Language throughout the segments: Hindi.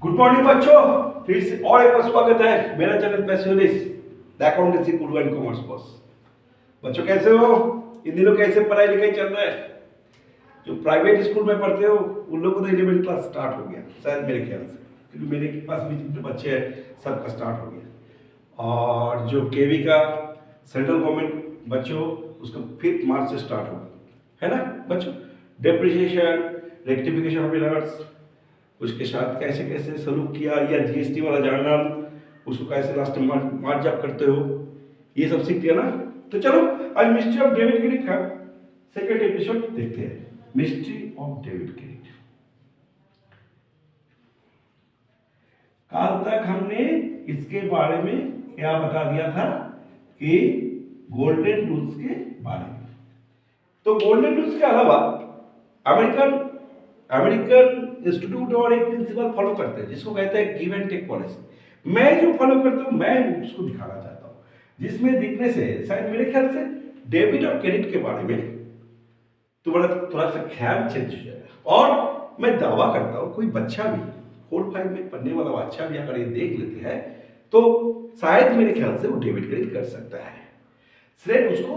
गुड मॉर्निंग बच्चों, फिर से और एक बार स्वागत है मेरा channel पैशनिस्ट the accountancy Guru and commerce boss. बच्चों कैसे हो? इन दिनों कैसे पढ़ाई लिखाई चल रहा है? जो प्राइवेट स्कूल में पढ़ते हो उन लोगों को तो 11th क्लास स्टार्ट हो गया शायद मेरे ख्याल से, क्योंकि मेरे पास भी जितने बच्चे हैं सबका स्टार्ट हो गया। और जो केवी का सेंट्रल गवर्नमेंट बच्चों उसका 5 मार्च से स्टार्ट होगा, है ना बच्चों? डेप्रिसिएशन, रेक्टिफिकेशन ऑफ एरर्स, उसके साथ कैसे कैसे सलूक किया, या जीएसटी वाला जर्नल उसको कैसे लास्ट में मार्च अप करते हो, ये सब सीख लिया ना। तो चलो आज मिस्ट्री ऑफ डेविड क्रिक का सेकंड एपिसोड देखते हैं, मिस्ट्री ऑफ डेविड क्रिक। कल तक हमने इसके बारे में क्या बता दिया था कि गोल्डन रूल्स के बारे में। तो गोल्डन रूल्स के अलावा अमेरिकन इंस्टीट्यूट और एक प्रिंसिपल फॉलो करते हैं जिसको कहते हैं गिव एंड टेक पॉलिसी। मैं जो फॉलो करता हूँ मैं उसको दिखाना चाहता हूँ, जिसमें दिखने से शायद मेरे ख्याल से डेबिट और क्रेडिट के बारे में तुम्हारा थोड़ा सा ख्याल चेंज हो जाएगा। और मैं दावा करता हूँ कोई बच्चा भी 4-5 में पढ़ने वाला बच्चा भी अगर ये देख लेते हैं तो शायद मेरे ख्याल से वो डेबिट क्रेडिट कर सकता है। सिर्फ उसको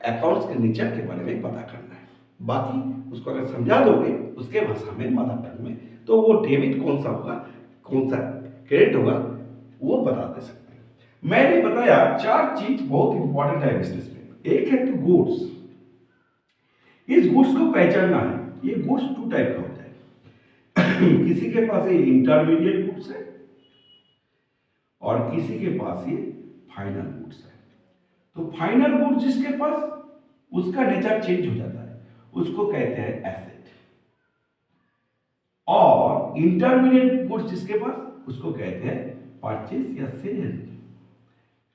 अकाउंट्स के नेचर के बारे में पता करना है, बाकी उसको अगर समझा दोगे उसके भाषा में मदर टंग में तो वो डेबिट कौन सा होगा कौन सा क्रेडिट होगा वो बता दे सकते हैं। मैंने बताया 4 चीज बहुत इंपॉर्टेंट है बिजनेस में। एक है तो गुड्स, इस गुड्स को पहचानना है। ये गुड्स 2 टाइप का होता है किसी के पास ये इंटरमीडिएट गुड्स है और किसी के पास ये फाइनल गुड्स है। तो फाइनल गुड्स जिसके पास उसका नेचर चेंज हो जाता है, उसको कहते हैं एसेट। और इंटरमीडिएट गुड्स जिसके पास उसको कहते हैं परचेस या सेल।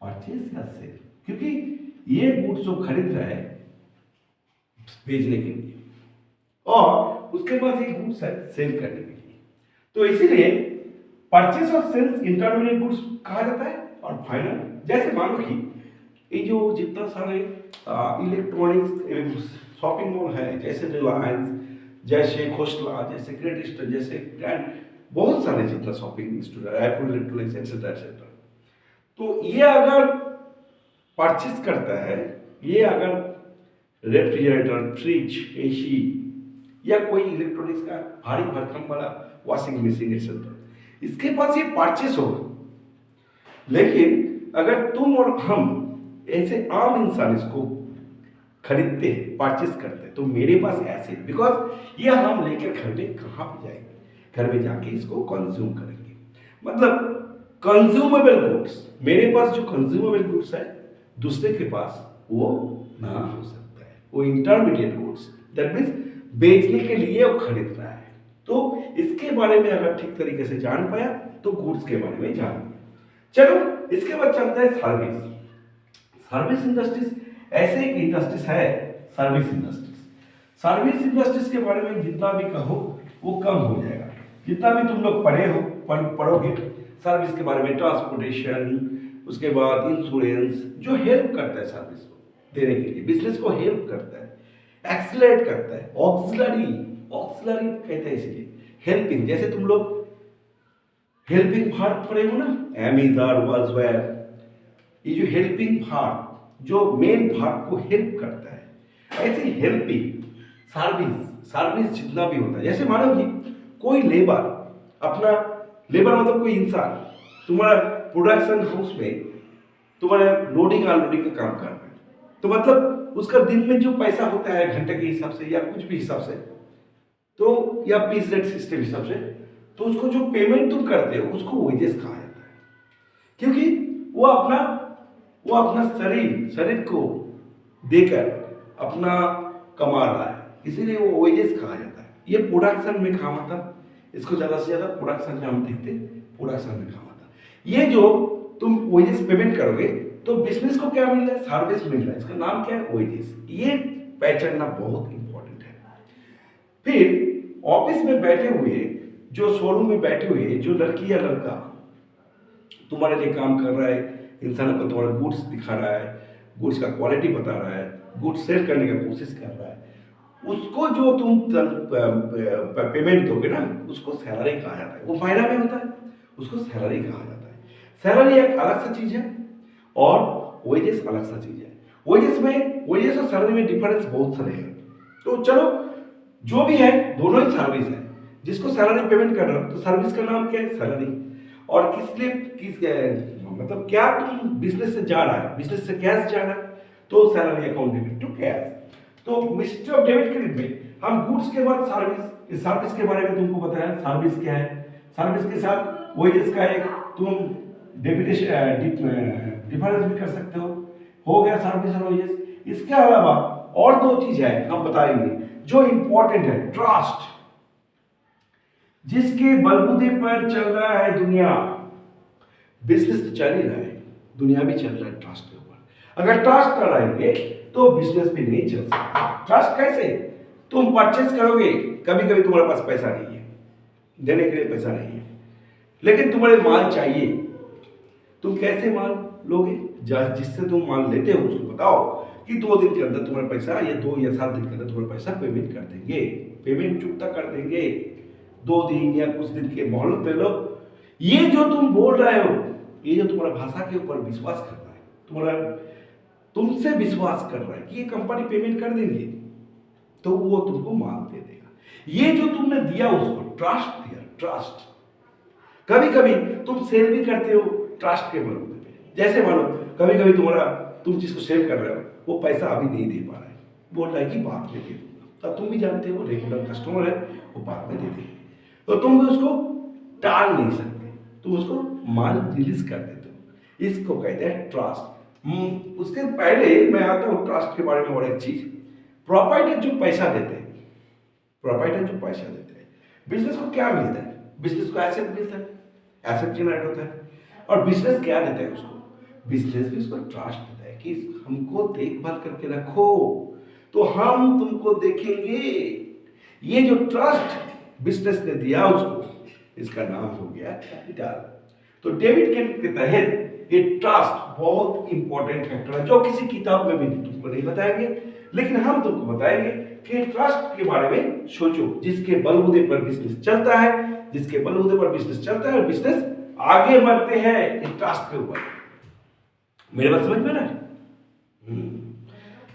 परचेस या सेल, क्योंकि ये गुड्स जो खरीद रहा है बेचने के लिए और उसके पास एक गुड्स है सेल करने के लिए। तो इसीलिए परचेस और सेल्स इंटरमीडिएट गुड्स कहा जाता है। और फाइनल, जैसे मानो कि ये जो जितना सारे इलेक्ट्रॉनिक्स शॉपिंग मॉल है, जैसे रिलायंस, जैसे खोसला, जैसे ग्रेट ईस्टर्न, जैसे ग्रैंड, बहुत सारे जितना shopping Raipur electronics etcetera etcetera. तो ये अगर परचेस करता है, ये अगर रेफ्रिजरेटर, फ्रिज, एसी या कोई इलेक्ट्रॉनिक्स का भारी भरकम वाला वॉशिंग मशीन एक्सेट्रा, इसके पास ये परचेस होगा। लेकिन अगर तुम और हम ऐसे आम इंसान इसको खरीदते हैं, परचेस करते हैं, तो मेरे पास ऐसे, बिकॉज ये हम लेकर घर में कहाँ पे जाएंगे, घर में जाके इसको कंज्यूम करेंगे। मतलब कंज्यूमेबल गुड्स, मेरे पास जो कंज्यूमेबल गुड्स है दूसरे के पास वो ना हो सकता है, वो इंटरमीडिएट गुड्स, दैट मीन्स बेचने के लिए वो खरीद रहा है। तो इसके बारे में अगर ठीक तरीके से जान पाया तो गुड्स के बारे में जान पाया। चलो इसके बाद चलता है सर्विस। सर्विस इंडस्ट्रीज ऐसे एक इंडस्ट्रीज है, सर्विस इंडस्ट्रीज। सर्विस इंडस्ट्रीज के बारे में जितना भी कहो वो कम हो जाएगा। जितना भी तुम लोग पढ़ोगे सर्विस के बारे में, ट्रांसपोर्टेशन, उसके बाद इंश्योरेंस, जो हेल्प करता है सर्विस को देने के लिए, बिजनेस को हेल्प करता है, एक्सीलरेट करता है, ऑक्सिलरी, ऑक्सिलरी कहते हैं इसलिए हेल्पिंग। जैसे तुम लोग हेल्पिंग पार्ट पढ़े हो ना, एमेजॉन, वर्सवेयर, ये जो हेल्पिंग पार्ट जो मेन पार्ट को हेल्प करता है, ऐसे हेल्पिंग सर्विस जितना भी होता है। जैसे मानो कि कोई लेबर अपना, लेबर मतलब कोई इंसान तुम्हारा प्रोडक्शन हाउस में तुम्हारा लोडिंग अनलोडिंग का काम कर रहा है, तो मतलब उसका दिन में जो पैसा होता है घंटे के हिसाब से या कुछ भी हिसाब से, तो या पीस रेट सिस्टम हिसाब से, तो उसको जो पेमेंट तुम करते हो उसको वेजेस कहा जाता है। क्योंकि वो अपना शरीर को देकर अपना कमा रहा है, इसीलिए वो वेजेस कहा जाता है। ये प्रोडक्शन में काम आता, इसको ज़्यादा से ज़्यादा प्रोडक्शन में हम देखते हैं, प्रोडक्शन में काम आता। ये जो तुम वेजेस पेमेंट करोगे तो बिजनेस को क्या मिल रहा है, सर्विस मिल रहा है, इसका नाम क्या है, वेजेस। ये पहचानना बहुत इंपॉर्टेंट है। फिर ऑफिस में बैठे हुए, जो शोरूम में बैठे हुए जो लड़की या लड़का तुम्हारे लिए काम कर रहा है, इंसान को तुम्हारा गुड्स दिखा रहा है, गुड्स का क्वालिटी बता रहा है, गुड्स सेल करने की कोशिश कर रहा है, उसको जो तुम पेमेंट दोगे ना, उसको सैलरी कहा जाता है। वो महीना में होता है, उसको सैलरी कहा जाता है। सैलरी एक अलग सा चीज है और वेजेस अलग सा चीज है। वेजेस और सैलरी में डिफरेंस बहुत सारे हैं। तो चलो, जो भी है दोनों ही सर्विस है। जिसको सैलरी पेमेंट कर रहा हो तो सर्विस का नाम क्या है? सैलरी। और किस लिए, मतलब क्या तुम बिजनेस से जा रहा है, बिजनेस से कैश जा रहा है, तो salary account debit to cash. तो मिस्टर ऑफ डेबिट क्रेडिट में हम गुड्स के बाद सर्विस, इस सर्विस के बारे में तुमको बताया सर्विस क्या है। सर्विस के साथ वेजेस का एक तुम डिफरेंस भी कर सकते हो गया सर्विस और वेजेस। इसके अलावा और दो चीज है हम बताएंगे जो इंपॉर्टेंट है। ट्रस्ट, जिसके बलबूते पर चल रहा है दुनिया। बिजनेस तो चल ही रहा है, दुनिया भी चल रहा है ट्रस्ट के ऊपर। अगर ट्रस्ट कर रहेंगे तो बिजनेस भी नहीं चल सकता। ट्रस्ट कैसे? तुम परचेस करोगे, कभी कभी तुम्हारे पास पैसा नहीं है, देने के लिए पैसा नहीं है, लेकिन तुम्हारे माल चाहिए। तुम कैसे माल लोगे? जिससे तुम माल लेते हो उसको बताओ कि 2 दिन के अंदर तुम्हारा पैसा, या 2 या 7 दिन के अंदर तुम्हारा पैसा पेमेंट कर देंगे, पेमेंट चुकता कर देंगे। 2 दिन या कुछ दिन के मोहलत ले लो। ये जो तुम बोल रहे हो, ये जो तुम्हारा भाषा के ऊपर विश्वास कर रहा है, तुम्हारा तुमसे विश्वास कर रहा है कि ये कंपनी पेमेंट कर देंगे, तो वो तुमको माल दे देगा। ये जो तुमने दिया उसको ट्रस्ट दिया, ट्रस्ट। कभी कभी तुम सेल भी करते हो ट्रस्ट के बलबूते पे। जैसे मानो कभी कभी तुम जिसको सेल कर रहे हो वो पैसा अभी नहीं दे पा रहा है, बोल रहा है कि बाद में दे दूंगा। तब तुम भी जानते हो रेगुलर कस्टमर है, वो बाद में दे देंगे, तो तुम भी उसको टाल नहीं सकते, तुम उसको माल रिलीज कर देते हो। इसको कहते हैं ट्रस्ट। उसके पहले मैं आता हूँ ट्रस्ट के बारे में और एक चीज। प्रोपाइटर जो पैसा देते हैं, प्रोपाइटर जो पैसा देते हैं, बिजनेस को क्या मिलता है? बिजनेस को एसेट मिलता है, एसेट जनरेट होता है। और बिजनेस क्या देता है उसको? बिजनेस भी उसको ट्रस्ट देता है कि हमको देखभाल करके रखो तो हम तुमको देखेंगे। ये जो ट्रस्ट बिजनेस ने दिया उसको, इसका नाम हो गया कैपिटल। तो डेबिट क्रेडिट के तहत ये ट्रस्ट बहुत इंपॉर्टेंट फैक्टर है, जो किसी किताब में भी तुमको नहीं बताएंगे, लेकिन हम तुमको बताएंगे कि ट्रस्ट के बारे में सोचो। जिसके बलबूते पर बिजनेस चलता है, जिसके बलबूते पर बिजनेस चलता है और बिजनेस आगे बढ़ते हैं इस ट्रस्ट के ऊपर। मेरे बात समझ में ना?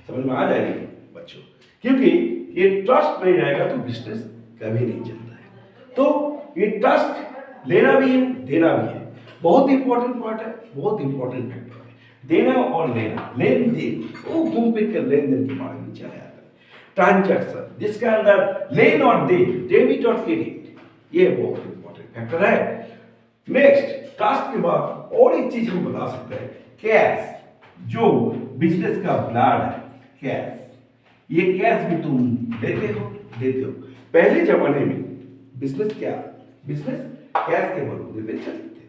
समझ में आ जाएगी बच्चों, क्योंकि ये ट्रस्ट नहीं रहेगा तो बिजनेस कभी नहीं चलता है। तो ये ट्रस्ट लेना भी है, देना भी है, बहुत इंपॉर्टेंट पार्ट है, बहुत इंपॉर्टेंट फैक्टर है। देना और लेना, लेन देन, वो घूम फिर कर लेन देन के बारे में चला जाता है। ट्रांजैक्शन, जिसके अंदर लेन और देन, डेबिट और क्रेडिट, ये बहुत इंपॉर्टेंट फैक्टर है। नेक्स्ट, ट्रस्ट के बाद और एक चीज हम बता सकते हैं, कैश, जो बिजनेस का ब्लड है, कैश। ये कैश भी तुम देते हो। पहले जमाने में बिजनेस कैश के बलबूते पे चलते थे।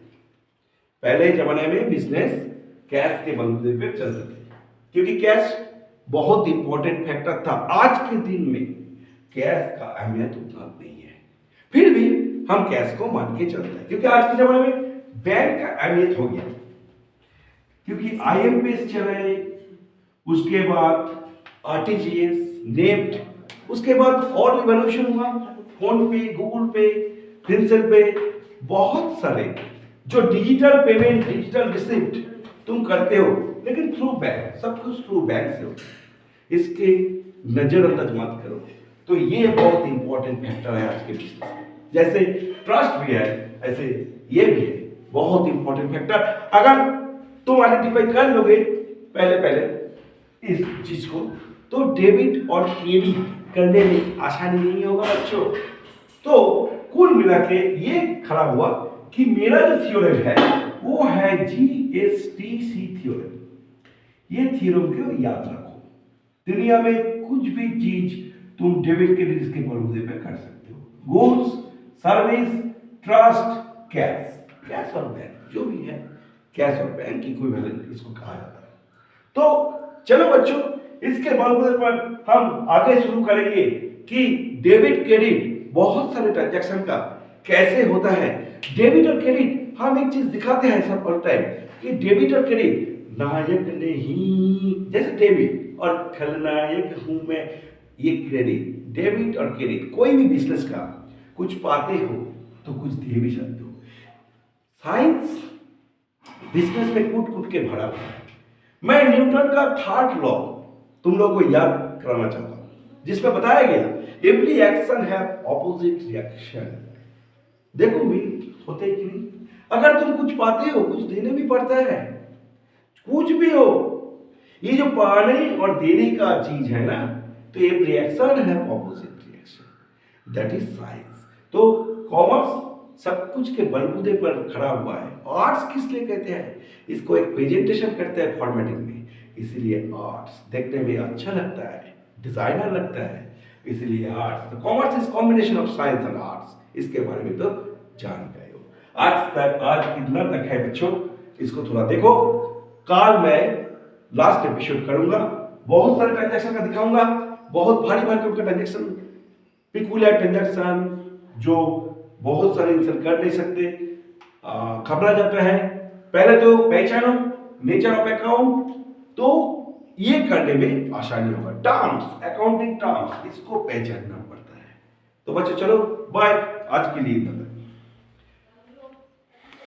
पहले जमाने में बिजनेस कैश के बलबूते पे चलते थे, क्योंकि कैश बहुत इंपॉर्टेंट फैक्टर था। आज के दिन में कैश का अहमियत उतना नहीं है, फिर भी हम कैश को मान के चलते हैं, क्योंकि आज के जमाने में बैंक का अहमियत हो गया, क्योंकि IMPS चले, उसके बाद RTGS, नेफ्ट, उसके बाद और रिवॉल्यूशन हुआ, फोन पे, गूगल पे, फिनसेल पे, बहुत सारे जो डिजिटल पेमेंट, डिजिटल रिसिप्ट तुम करते हो, लेकिन थ्रू बैंक, सब कुछ थ्रू बैंक से हो। इसके नजरअंदाज मत करो। तो ये बहुत इंपॉर्टेंट फैक्टर है आज के बिजनेस में। जैसे ट्रस्ट भी है, ऐसे ये भी है बहुत इंपॉर्टेंट फैक्टर। अगर तुम आइडेंटिफाई कर लोगे पहले इस चीज को, तो डेबिट और क्रेडिट करने में आसानी नहीं होगा बच्चों। तो कुल मिला के ये खड़ा हुआ कि मेरा जो थ्योरम है वो है GSTC थ्योरम। ये थ्योरम को याद रखो। दुनिया में कुछ भी चीज तुम डेबिट क्रेडिट के बलबूते पे कर सकते हो। गुड्स, सर्विस, ट्रस्ट, कैश और बैंक, जो भी है कैश और बैंक इक्विवेलेंट इसको कहा जाता है। तो चलो बच्चों, इसके बलबूते पर हम आगे शुरू करेंगे कि डेबिट क्रेडिट बहुत सारे ट्रांजैक्शन का कैसे होता है। डेबिट और क्रेडिट हम एक चीज दिखाते हैं सब ऑल टाइम कि डेबिट और क्रेडिट नायक नहीं, जैसे डेबिट और खलनायक हूं मैं, ये क्रेडिट, डेबिट और क्रेडिट, कोई भी बिजनेस का कुछ पाते हो तो कुछ दे भी सकते हो। साइंस बिजनेस में कूट कूट के भरा हुआ है। मैं न्यूटन का थर्ड लॉ तुम लोगों को याद कराना चाहता हूं, जिसमें बताया गया every action have opposite reaction. देखो मिल होते ही कि नहीं, अगर तुम कुछ पाते हो कुछ देने भी पड़ता है, कुछ भी हो, ये जो पाने और देने का चीज है ना, तो ये रिएक्शन है opposite reaction, that is science. तो कॉमर्स सब कुछ के बलबूते पर खड़ा हुआ है। आर्ट्स किस लिए कहते हैं, इसको एक प्रेजेंटेशन करते हैं फॉर्मेटिंग में, इसीलिए आर्ट्स देखने में अच्छा लगता है, डिजाइनर लगता है, इसलिए आर्ट्स। तो commerce is combination of science and arts, इसके बारे में तो जान गए हो। आज इतना तक है बच्चों, इसको थोड़ा देखो। कल मैं लास्ट एपिसोड करूंगा, बहुत सारे ट्रांजैक्शन का दिखाऊंगा, बहुत भारी भारी का ट्रांजैक्शन, पिकुलियर ट्रांजैक्शन जो बहुत सारे इंसान कर नहीं सकते, घबरा जाता है। पहले तो पहचानो नेचर ऑफ अकाउंट, तो ये करने में आसानी होगा। टर्म्स, अकाउंटिंग टर्म्स, इसको पहचानना पड़ता है। तो बच्चों चलो बाय, आज के लिए इतना।